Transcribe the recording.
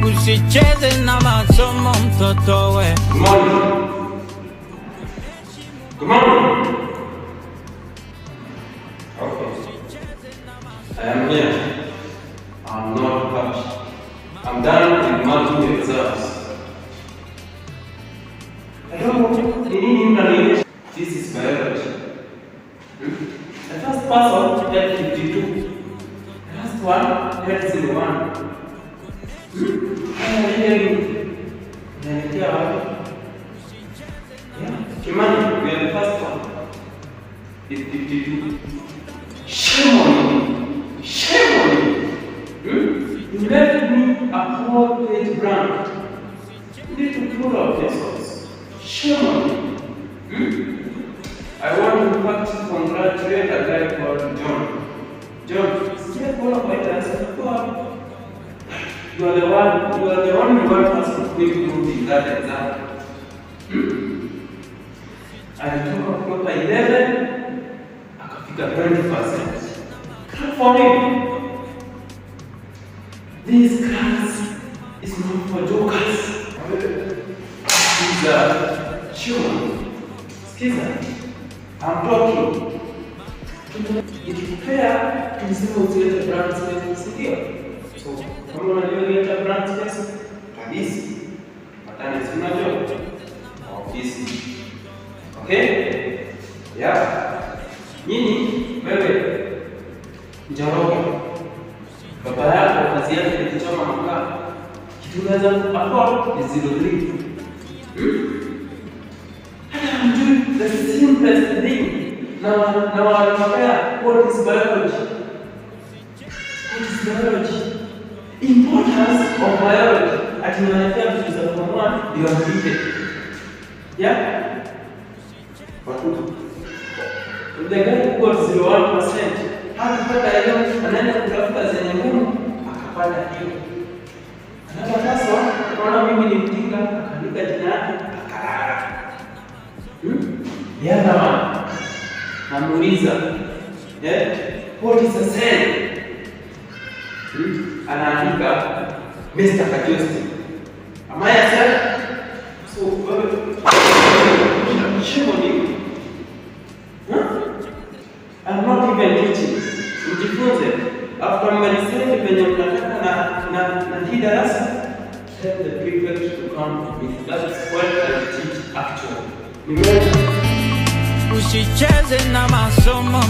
Usicheze na masomo mtoto we. Good morning. Good morning. Okay. I am here. I'm not happy. I'm done with multiple exams. I don't know. This is biology. The first person had 52. The last one had 01. Kimani, we are the first one. It's 52. Shame on you. Shame on you. You left me a whole page blank. You need to pull out this one. Shame on you. I want to practice congratulate a guy called John. John, stay qualified as God. You are the only one person who improved that exam. I took a proper 11, akafika 20%. Clap for him. This class is not for jokers. These are children. Skiza, I'm talking. Ikipea, tulisema usilete brand space, sikia? So, kama unajua brand space, kabisi. Matani unajua? Ofisi. Okay? Yeah. Nini? Wewe. Njoroge. Baba yako kazi yake ni kuchoma mkaa. Kitu unaweza afford ni 03. I'm doing the simplest thing. Now I compare what is biology. What is biology? Importance of biology. Atinawekea vitu za form 1 ndio mpite. Yeah? Watu. The guy who got 01% hakupata hiyo, anaenda kutafuta zenye ngumu akapata hiyo. Anapaswa kuona mimi ni mjinga, akaandika jina lake akalala. Yana mama. Namuuliza, what is a cell? Anaandika Mr. Kajosti. Am I a cell? So, shame on you. I'm not even teaching. Mjifunze. After mmaliseme venye mnataka na hii darasa, tell the prefect to come with that what I teach actually. Usicheze na masomo.